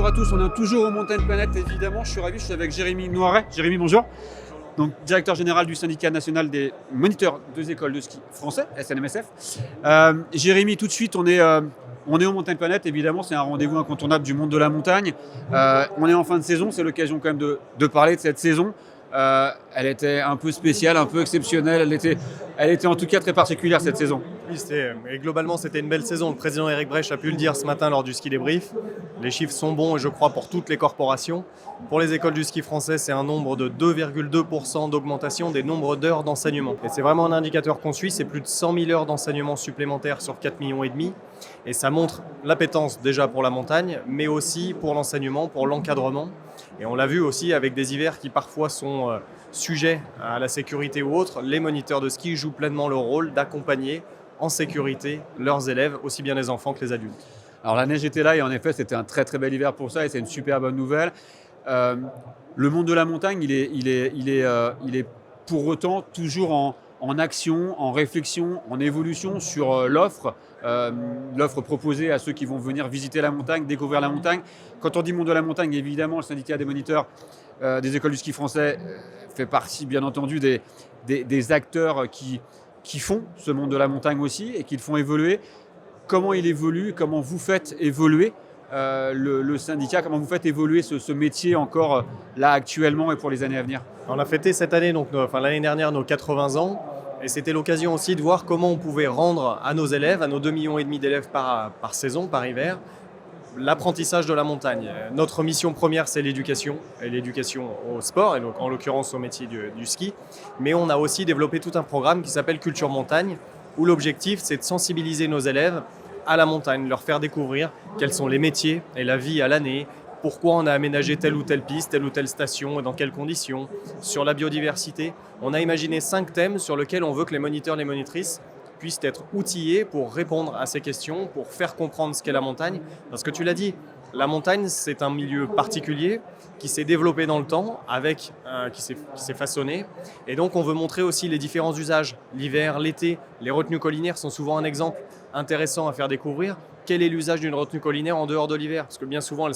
Bonjour à tous, on est toujours au Mountain Planet évidemment, je suis avec Jérémy Noiret. Jérémy, bonjour. Donc, directeur général du syndicat national des moniteurs des écoles de ski français, SNMSF. Jérémy, tout de suite, on est au Mountain Planet, évidemment, c'est un rendez-vous incontournable du monde de la montagne. On est en fin de saison, c'est l'occasion quand même de parler de cette saison. Elle était un peu spéciale, un peu exceptionnelle, elle était en tout cas très particulière cette saison. Oui, et globalement c'était une belle saison. Le président Eric Brech a pu le dire ce matin lors du ski débrief. Les chiffres sont bons et je crois pour toutes les corporations. Pour les écoles du ski français, c'est un nombre de 2,2% d'augmentation des nombres d'heures d'enseignement. Et c'est vraiment un indicateur qu'on suit, c'est plus de 100 000 heures d'enseignement supplémentaires sur 4,5 millions. Et ça montre l'appétence déjà pour la montagne, mais aussi pour l'enseignement, pour l'encadrement. Et on l'a vu aussi avec des hivers qui parfois sont sujets à la sécurité ou autre. Les moniteurs de ski jouent pleinement leur rôle d'accompagner en sécurité leurs élèves, aussi bien les enfants que les adultes. Alors la neige était là et en effet c'était un très très bel hiver pour ça et c'est une super bonne nouvelle. Le monde de la montagne il est pour autant toujours en action, en réflexion, en évolution sur l'offre proposée à ceux qui vont venir visiter la montagne, découvrir la montagne. Quand on dit monde de la montagne, évidemment le syndicat des moniteurs des écoles du ski français fait partie bien entendu des acteurs qui font ce monde de la montagne aussi et qui le font évoluer. Comment il évolue, comment vous faites évoluer le syndicat, comment vous faites évoluer ce métier encore là actuellement et pour les années à venir? On a fêté cette année, l'année dernière, nos 80 ans. Et c'était l'occasion aussi de voir comment on pouvait rendre à nos élèves, à nos 2,5 millions d'élèves par saison, par hiver, l'apprentissage de la montagne. Notre mission première, c'est l'éducation, et l'éducation au sport, et donc en l'occurrence au métier du ski. Mais on a aussi développé tout un programme qui s'appelle Culture Montagne, où l'objectif, c'est de sensibiliser nos élèves à la montagne, leur faire découvrir quels sont les métiers et la vie à l'année, pourquoi on a aménagé telle ou telle piste, telle ou telle station et dans quelles conditions, sur la biodiversité. On a imaginé 5 thèmes sur lesquels on veut que les moniteurs et les monitrices puissent être outillés pour répondre à ces questions, pour faire comprendre ce qu'est la montagne. Parce que tu l'as dit, la montagne, c'est un milieu particulier qui s'est développé dans le temps, qui s'est façonné. Et donc, on veut montrer aussi les différents usages. L'hiver, l'été, les retenues collinaires sont souvent un exemple intéressant à faire découvrir. Quel est l'usage d'une retenue collinaire en dehors de l'hiver? Parce que bien souvent, on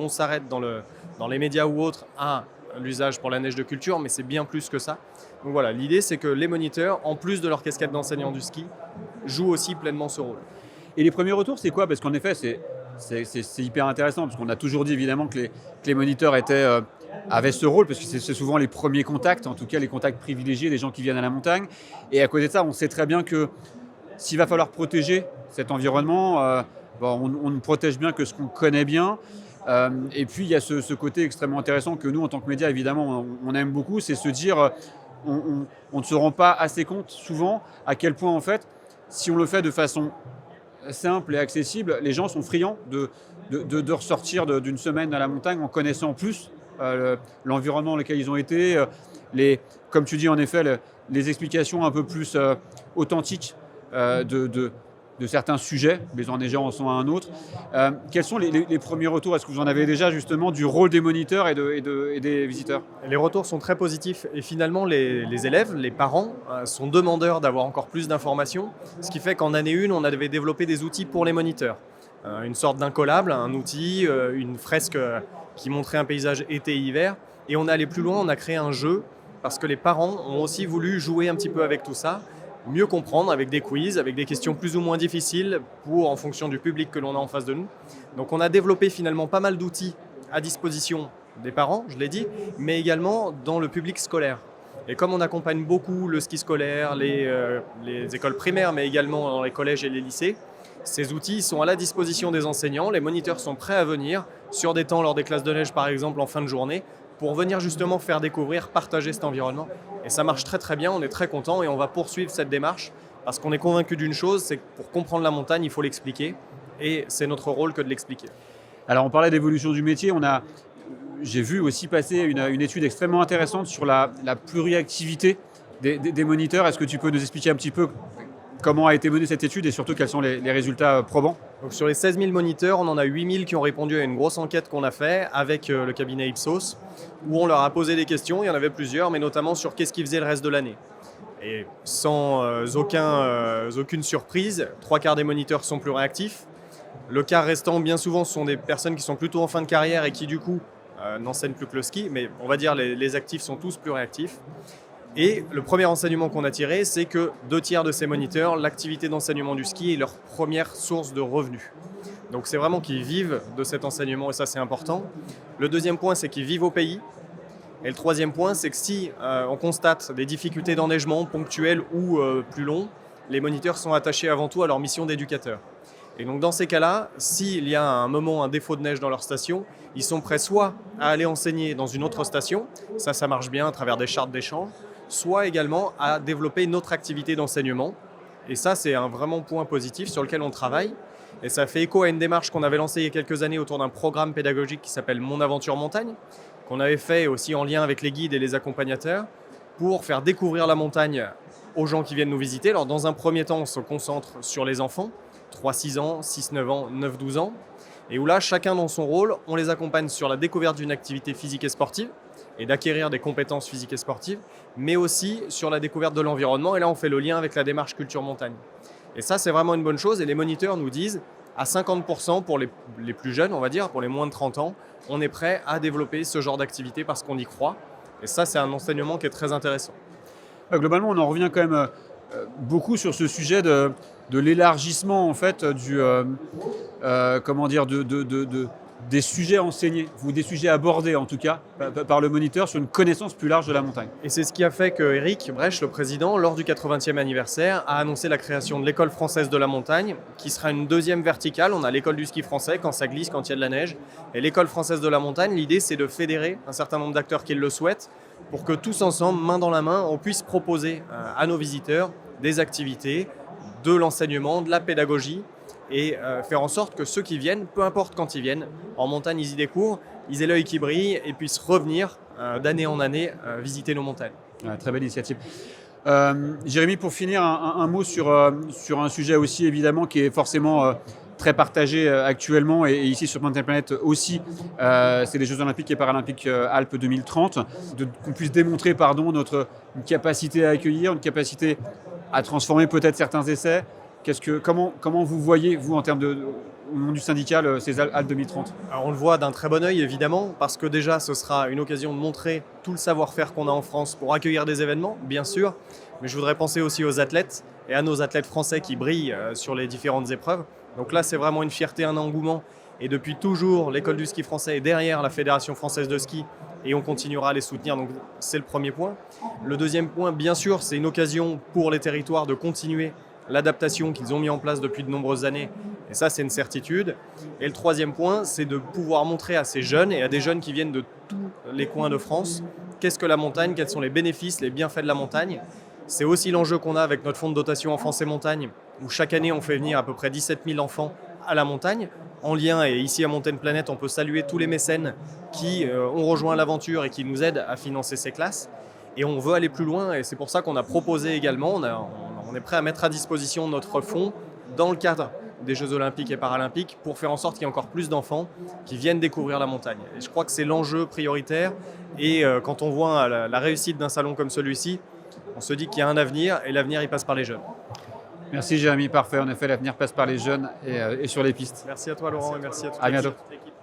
s'arrête dans les médias ou autres à l'usage pour la neige de culture, mais c'est bien plus que ça. Donc voilà, l'idée, c'est que les moniteurs, en plus de leur casquette d'enseignant du ski, jouent aussi pleinement ce rôle. Et les premiers retours, c'est quoi? Parce qu'en effet, c'est hyper intéressant, parce qu'on a toujours dit évidemment que les moniteurs avaient ce rôle, parce que c'est souvent les premiers contacts, en tout cas les contacts privilégiés des gens qui viennent à la montagne. Et à côté de ça, on sait très bien que s'il va falloir protéger cet environnement, on ne protège bien que ce qu'on connaît bien. Et puis il y a ce côté extrêmement intéressant que nous, en tant que médias, évidemment, on aime beaucoup, c'est se dire, on ne se rend pas assez compte souvent à quel point, en fait, si on le fait de façon simple et accessible, les gens sont friands de ressortir d'une semaine à la montagne en connaissant plus l'environnement dans lequel ils ont été, comme tu dis en effet, les explications un peu plus authentiques de certains sujets, les enneigeurs en sont à un autre. Quels sont les premiers retours? Est-ce que vous en avez déjà justement du rôle des moniteurs et des visiteurs? Les retours sont très positifs et finalement les élèves, les parents sont demandeurs d'avoir encore plus d'informations, ce qui fait qu'en année 1, on avait développé des outils pour les moniteurs. Une sorte d'incollable, un outil, une fresque qui montrait un paysage été-hiver, et on est allé plus loin, on a créé un jeu parce que les parents ont aussi voulu jouer un petit peu avec tout ça, mieux comprendre avec des quiz, avec des questions plus ou moins difficiles en fonction du public que l'on a en face de nous. Donc on a développé finalement pas mal d'outils à disposition des parents, je l'ai dit, mais également dans le public scolaire. Et comme on accompagne beaucoup le ski scolaire, les écoles primaires, mais également dans les collèges et les lycées, ces outils sont à la disposition des enseignants. Les moniteurs sont prêts à venir sur des temps lors des classes de neige, par exemple, en fin de journée, pour venir justement faire découvrir, partager cet environnement. Et ça marche très très bien, on est très contents et on va poursuivre cette démarche parce qu'on est convaincu d'une chose, c'est que pour comprendre la montagne, il faut l'expliquer et c'est notre rôle que de l'expliquer. Alors on parlait d'évolution du métier, j'ai vu aussi passer une étude extrêmement intéressante sur la pluriactivité des moniteurs. Est-ce que tu peux nous expliquer un petit peu comment a été menée cette étude et surtout quels sont les résultats probants? Donc sur les 16 000 moniteurs, on en a 8 000 qui ont répondu à une grosse enquête qu'on a faite avec le cabinet Ipsos, où on leur a posé des questions, il y en avait plusieurs, mais notamment sur qu'est-ce qu'ils faisaient le reste de l'année. Et sans aucune surprise, 3/4 des moniteurs sont plus réactifs, Le quart restant, bien souvent, ce sont des personnes qui sont plutôt en fin de carrière et qui, du coup, n'enseignent plus que le ski. Mais on va dire les actifs sont tous plus réactifs. Et le premier enseignement qu'on a tiré, c'est que 2/3 de ces moniteurs, l'activité d'enseignement du ski est leur première source de revenus. Donc c'est vraiment qu'ils vivent de cet enseignement et ça c'est important. Le deuxième point, c'est qu'ils vivent au pays. Et le troisième point, c'est que si on constate des difficultés d'enneigement ponctuelles ou plus longues, les moniteurs sont attachés avant tout à leur mission d'éducateur. Et donc dans ces cas-là, s'il y a à un moment un défaut de neige dans leur station, ils sont prêts soit à aller enseigner dans une autre station, ça marche bien à travers des chartes d'échange, soit également à développer une autre activité d'enseignement. Et ça, c'est un vraiment point positif sur lequel on travaille. Et ça fait écho à une démarche qu'on avait lancée il y a quelques années autour d'un programme pédagogique qui s'appelle Mon Aventure Montagne, qu'on avait fait aussi en lien avec les guides et les accompagnateurs pour faire découvrir la montagne aux gens qui viennent nous visiter. Alors dans un premier temps, on se concentre sur les enfants, 3-6 ans, 6-9 ans, 9-12 ans, et où là, chacun dans son rôle, on les accompagne sur la découverte d'une activité physique et sportive, et d'acquérir des compétences physiques et sportives, mais aussi sur la découverte de l'environnement. Et là, on fait le lien avec la démarche Culture Montagne. Et ça, c'est vraiment une bonne chose. Et les moniteurs nous disent, à 50% pour les plus jeunes, on va dire, pour les moins de 30 ans, on est prêt à développer ce genre d'activité parce qu'on y croit. Et ça, c'est un enseignement qui est très intéressant. Globalement, on en revient quand même beaucoup sur ce sujet de l'élargissement en fait des sujets enseignés, ou des sujets abordés en tout cas, par le moniteur sur une connaissance plus large de la montagne. Et c'est ce qui a fait que Eric Brech, le président, lors du 80e anniversaire, a annoncé la création de l'école française de la montagne, qui sera une deuxième verticale. On a l'école du ski français, quand ça glisse, quand il y a de la neige. Et l'école française de la montagne, l'idée c'est de fédérer un certain nombre d'acteurs qui le souhaitent, pour que tous ensemble, main dans la main, on puisse proposer à nos visiteurs des activités, de l'enseignement, de la pédagogie, et faire en sorte que ceux qui viennent, peu importe quand ils viennent, en montagne ils y découvrent, ils aient l'œil qui brille et puissent revenir d'année en année visiter nos montagnes. Ouais, très belle initiative. Jérémy, pour finir, un mot sur un sujet aussi évidemment qui est forcément très partagé actuellement et ici sur Mountain Planet aussi, c'est les Jeux Olympiques et Paralympiques Alpes 2030, qu'on puisse démontrer notre capacité à accueillir, une capacité à transformer peut-être certains essais. Comment vous voyez, vous, en termes au nom du syndicat, ces Alpes 2030 ? Alors on le voit d'un très bon œil, évidemment, parce que déjà, ce sera une occasion de montrer tout le savoir-faire qu'on a en France pour accueillir des événements, bien sûr, mais je voudrais penser aussi aux athlètes et à nos athlètes français qui brillent sur les différentes épreuves. Donc là, c'est vraiment une fierté, un engouement, et depuis toujours, l'école du ski français est derrière la Fédération française de ski, et on continuera à les soutenir, donc c'est le premier point. Le deuxième point, bien sûr, c'est une occasion pour les territoires de continuer l'adaptation qu'ils ont mis en place depuis de nombreuses années. Et ça, c'est une certitude. Et le troisième point, c'est de pouvoir montrer à ces jeunes et à des jeunes qui viennent de tous les coins de France, qu'est-ce que la montagne, quels sont les bénéfices, les bienfaits de la montagne. C'est aussi l'enjeu qu'on a avec notre fonds de dotation Enfance et Montagne, où chaque année, on fait venir à peu près 17 000 enfants à la montagne, en lien, et ici à Mountain Planet, on peut saluer tous les mécènes qui ont rejoint l'aventure et qui nous aident à financer ces classes. Et on veut aller plus loin, et c'est pour ça qu'on a proposé également, on est prêt à mettre à disposition notre fonds dans le cadre des Jeux Olympiques et Paralympiques pour faire en sorte qu'il y ait encore plus d'enfants qui viennent découvrir la montagne. Et je crois que c'est l'enjeu prioritaire, et quand on voit la réussite d'un salon comme celui-ci, on se dit qu'il y a un avenir, et l'avenir il passe par les jeunes. Merci Jérémy, parfait. En effet, l'avenir passe par les jeunes et sur les pistes. Merci à toi Laurent, et merci à toute À bientôt. l'équipe.